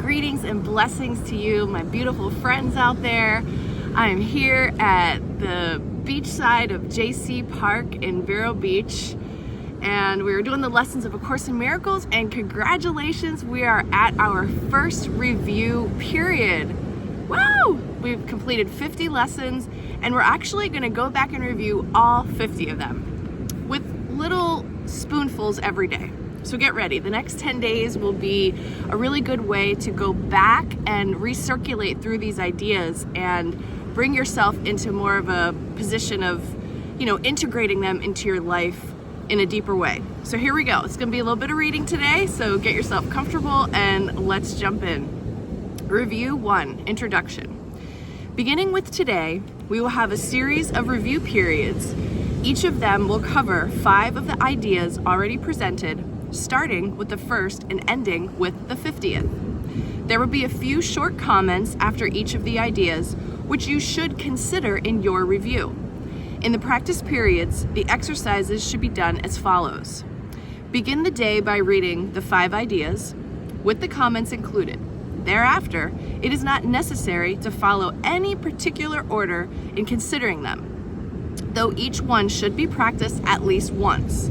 Greetings and blessings to you, my beautiful friends out there. I am here at the beach side of JC Park in Vero Beach, and we are doing the lessons of A Course in Miracles, and congratulations, we are at our first review period. Woo! We've completed 50 lessons, and we're actually going to go back and review all 50 of them with little spoonfuls every day. So get ready. The next 10 days will be a really good way to go back and recirculate through these ideas and bring yourself into more of a position of, integrating them into your life in a deeper way. So here we go. It's going to be a little bit of reading today, so get yourself comfortable and let's jump in. Review 1, Introduction. Beginning with today, we will have a series of review periods. Each of them will cover 5 of the ideas already presented, starting with the first and ending with the 50th. There will be a few short comments after each of the ideas, which you should consider in your review. In the practice periods, the exercises should be done as follows. Begin the day by reading the 5 ideas, with the comments included. Thereafter, it is not necessary to follow any particular order in considering them, though each one should be practiced at least once.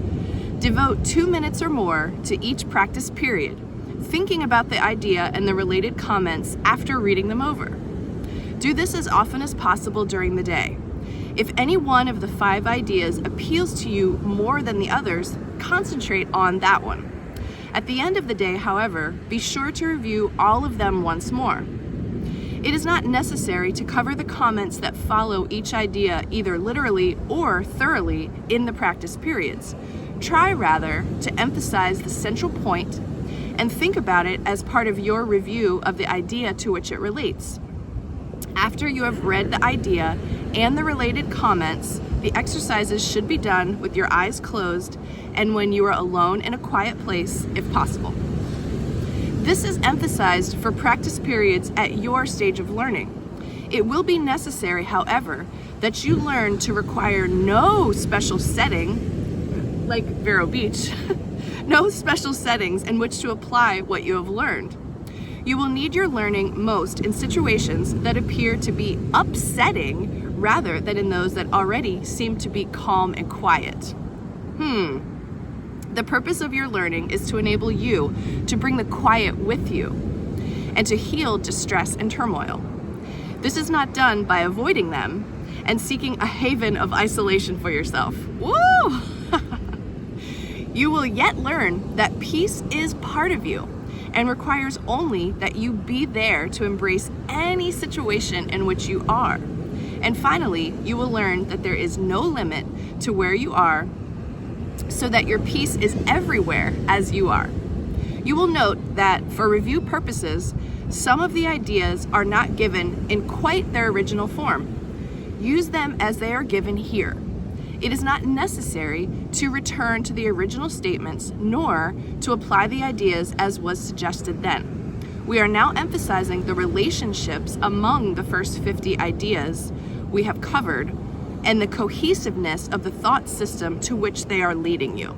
Devote 2 minutes or more to each practice period, thinking about the idea and the related comments after reading them over. Do this as often as possible during the day. If any one of the 5 ideas appeals to you more than the others, concentrate on that one. At the end of the day, however, be sure to review all of them once more. It is not necessary to cover the comments that follow each idea either literally or thoroughly in the practice periods. Try rather to emphasize the central point and think about it as part of your review of the idea to which it relates. After you have read the idea and the related comments, the exercises should be done with your eyes closed and when you are alone in a quiet place, if possible. This is emphasized for practice periods at your stage of learning. It will be necessary, however, that you learn to require no special setting, like Vero Beach, no special settings in which to apply what you have learned. You will need your learning most in situations that appear to be upsetting rather than in those that already seem to be calm and quiet. The purpose of your learning is to enable you to bring the quiet with you and to heal distress and turmoil. This is not done by avoiding them and seeking a haven of isolation for yourself. Woo! You will yet learn that peace is part of you and requires only that you be there to embrace any situation in which you are. And finally, you will learn that there is no limit to where you are, so that your peace is everywhere as you are. You will note that for review purposes, some of the ideas are not given in quite their original form. Use them as they are given here. It is not necessary to return to the original statements nor to apply the ideas as was suggested then. We are now emphasizing the relationships among the first 50 ideas we have covered and the cohesiveness of the thought system to which they are leading you.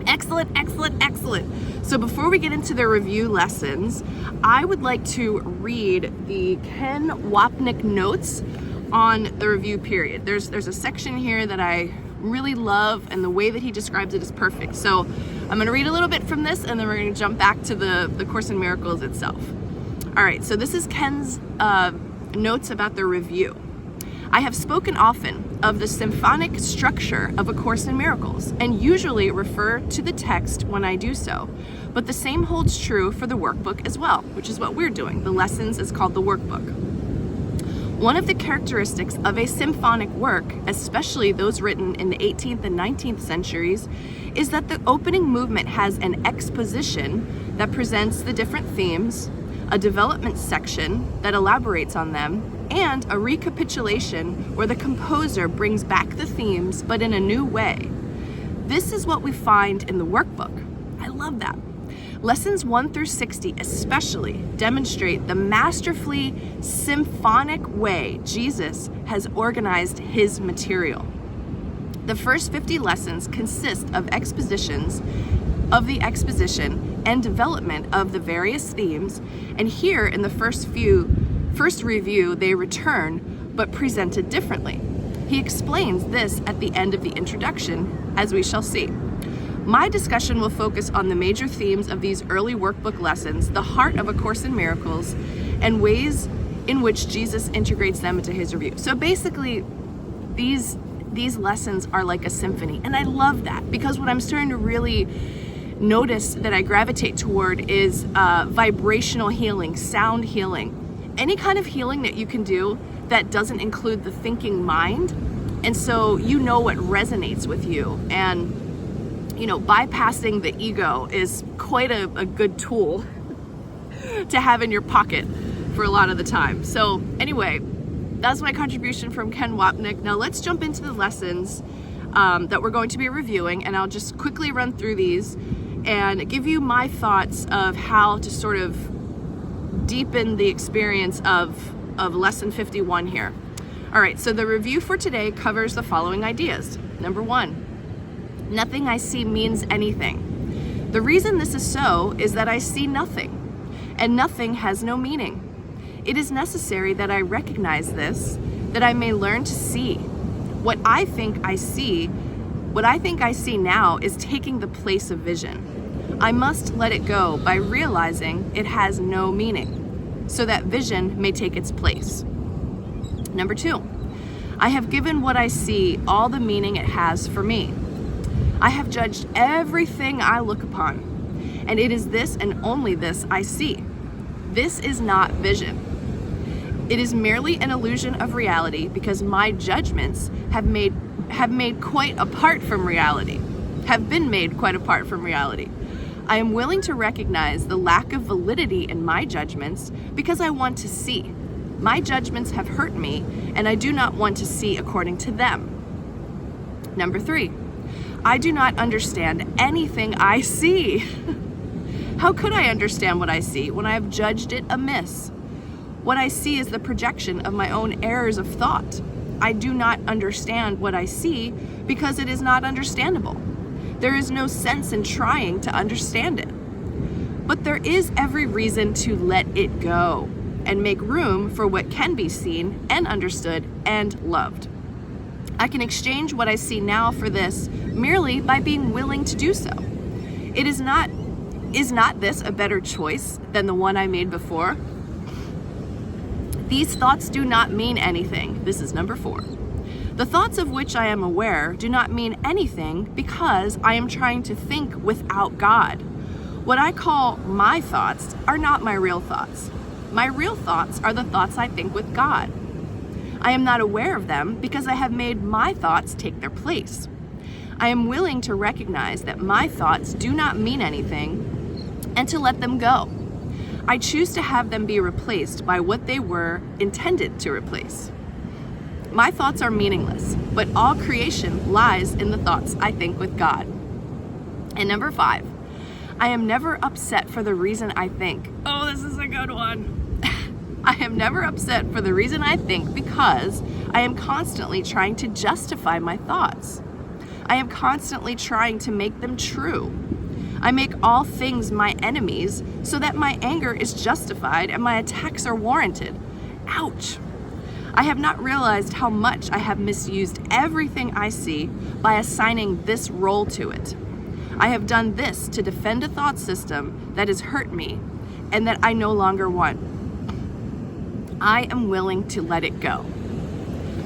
Excellent, excellent, excellent. So before we get into the review lessons, I would like to read the Ken Wapnick notes on the review period. There's a section here that I really love, and the way that he describes it is perfect. So I'm going to read a little bit from this, and then we're going to jump back to the Course in Miracles itself. All right, so this is Ken's notes about the review. I have spoken often of the symphonic structure of A Course in Miracles and usually refer to the text when I do so, but the same holds true for the workbook as well, which is what we're doing. The lessons is called the workbook. One of the characteristics of a symphonic work, especially those written in the 18th and 19th centuries, is that the opening movement has an exposition that presents the different themes, a development section that elaborates on them, and a recapitulation where the composer brings back the themes but in a new way. This is what we find in the workbook. I love that. Lessons 1 through 60 especially demonstrate the masterfully symphonic way Jesus has organized his material. The first 50 lessons consist of expositions of the exposition and development of the various themes, and here in the first review they return, but presented differently. He explains this at the end of the introduction, as we shall see. My discussion will focus on the major themes of these early workbook lessons, the heart of A Course in Miracles, and ways in which Jesus integrates them into his review. So basically, these lessons are like a symphony, and I love that, because what I'm starting to really notice that I gravitate toward is vibrational healing, sound healing, any kind of healing that you can do that doesn't include the thinking mind. And so you know what resonates with you, and bypassing the ego is quite a good tool to have in your pocket for a lot of the time. So anyway, that's my contribution from Ken Wapnick. Now let's jump into the lessons that we're going to be reviewing, and I'll just quickly run through these and give you my thoughts of how to sort of deepen the experience of lesson 51 here. All right, so the review for today covers the following ideas. Number 1, nothing I see means anything. The reason this is so is that I see nothing, and nothing has no meaning. It is necessary that I recognize this, that I may learn to see. What I think I see now is taking the place of vision. I must let it go by realizing it has no meaning, so that vision may take its place. Number 2, I have given what I see all the meaning it has for me. I have judged everything I look upon, and it is this and only this I see. This is not vision. It is merely an illusion of reality, because my judgments have been made quite apart from reality. I am willing to recognize the lack of validity in my judgments because I want to see. My judgments have hurt me, and I do not want to see according to them. Number 3, I do not understand anything I see. How could I understand what I see when I have judged it amiss? What I see is the projection of my own errors of thought. I do not understand what I see because it is not understandable. There is no sense in trying to understand it. But there is every reason to let it go and make room for what can be seen and understood and loved. I can exchange what I see now for this merely by being willing to do so. Is not this a better choice than the one I made before? These thoughts do not mean anything. This is number 4. The thoughts of which I am aware do not mean anything because I am trying to think without God. What I call my thoughts are not my real thoughts. My real thoughts are the thoughts I think with God. I am not aware of them because I have made my thoughts take their place. I am willing to recognize that my thoughts do not mean anything and to let them go. I choose to have them be replaced by what they were intended to replace. My thoughts are meaningless, but all creation lies in the thoughts I think with God. And number 5, I am never upset for the reason I think. Oh, this is a good one. I am never upset for the reason I think because I am constantly trying to justify my thoughts. I am constantly trying to make them true. I make all things my enemies so that my anger is justified and my attacks are warranted. Ouch. I have not realized how much I have misused everything I see by assigning this role to it. I have done this to defend a thought system that has hurt me and that I no longer want. I am willing to let it go.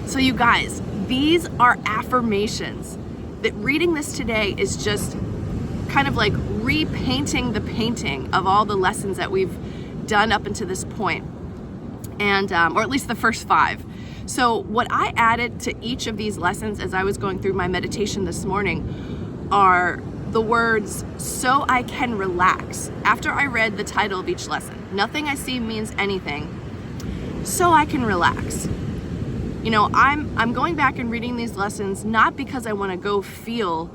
So you guys, these are affirmations. That reading this today is just kind of like repainting the painting of all the lessons that we've done up until this point, and or at least the first 5. So what I added to each of these lessons as I was going through my meditation this morning are the words, so I can relax. After I read the title of each lesson, nothing I see means anything, so I can relax. I'm going back and reading these lessons not because I want to go feel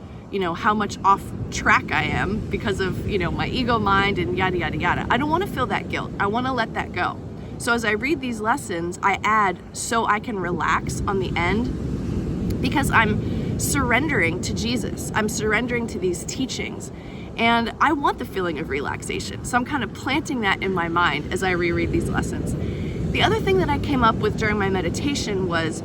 how much off track I am because of, my ego mind and yada, yada, yada. I don't want to feel that guilt. I want to let that go. So as I read these lessons, I add, so I can relax on the end, because I'm surrendering to Jesus. I'm surrendering to these teachings. And I want the feeling of relaxation. So I'm kind of planting that in my mind as I reread these lessons. The other thing that I came up with during my meditation was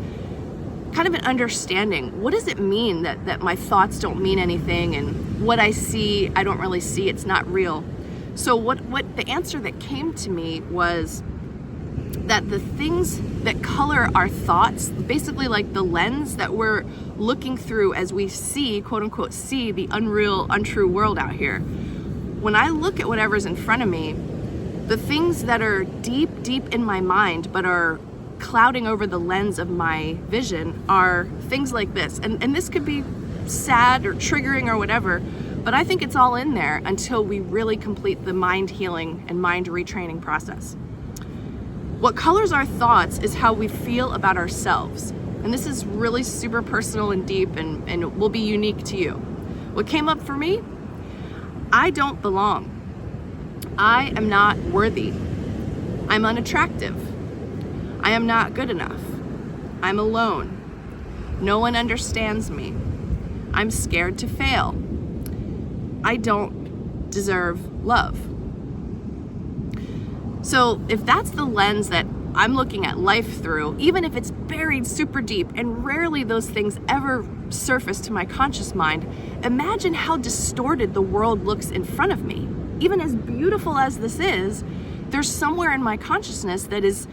kind of an understanding. What does it mean that my thoughts don't mean anything, and what I see, I don't really see, it's not real? So what the answer that came to me was that the things that color our thoughts, basically like the lens that we're looking through as we see, quote unquote, see the unreal, untrue world out here. When I look at whatever's in front of me, the things that are deep, deep in my mind but are clouding over the lens of my vision are things like this. And this could be sad or triggering or whatever, but I think it's all in there until we really complete the mind healing and mind retraining process. What colors our thoughts is how we feel about ourselves. And this is really super personal and deep and will be unique to you. What came up for me? I don't belong. I am not worthy. I'm unattractive. I am not good enough. I'm alone. No one understands me. I'm scared to fail. I don't deserve love. So if that's the lens that I'm looking at life through, even if it's buried super deep and rarely those things ever surface to my conscious mind, imagine how distorted the world looks in front of me. Even as beautiful as this is, there's somewhere in my consciousness that is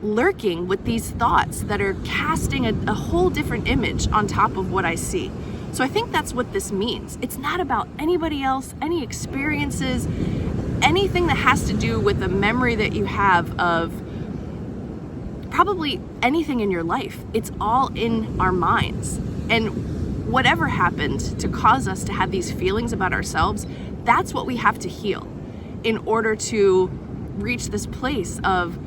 lurking with these thoughts that are casting a whole different image on top of what I see. So I think that's what this means. It's not about anybody else, any experiences, anything that has to do with the memory that you have of probably anything in your life. It's all in our minds. And whatever happened to cause us to have these feelings about ourselves, that's what we have to heal in order to reach this place of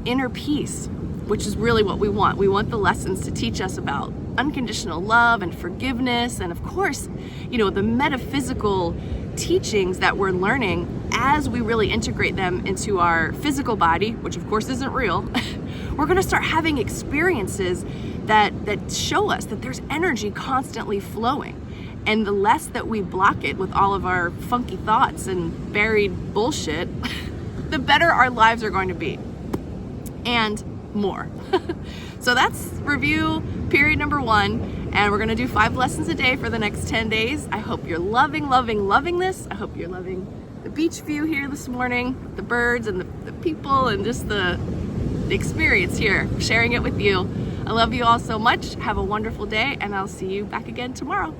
inner peace, which is really what we want. We want the lessons to teach us about unconditional love and forgiveness, and of course, the metaphysical teachings that we're learning as we really integrate them into our physical body, which of course isn't real. We're going to start having experiences that show us that there's energy constantly flowing. And the less that we block it with all of our funky thoughts and buried bullshit, the better our lives are going to be. And more. So that's review period number 1. And we're going to do 5 lessons a day for the next 10 days. I hope you're loving this. I hope you're loving the beach view here this morning, the birds and the people and just the experience here, sharing it with you. I love you all so much. Have a wonderful day, and I'll see you back again tomorrow.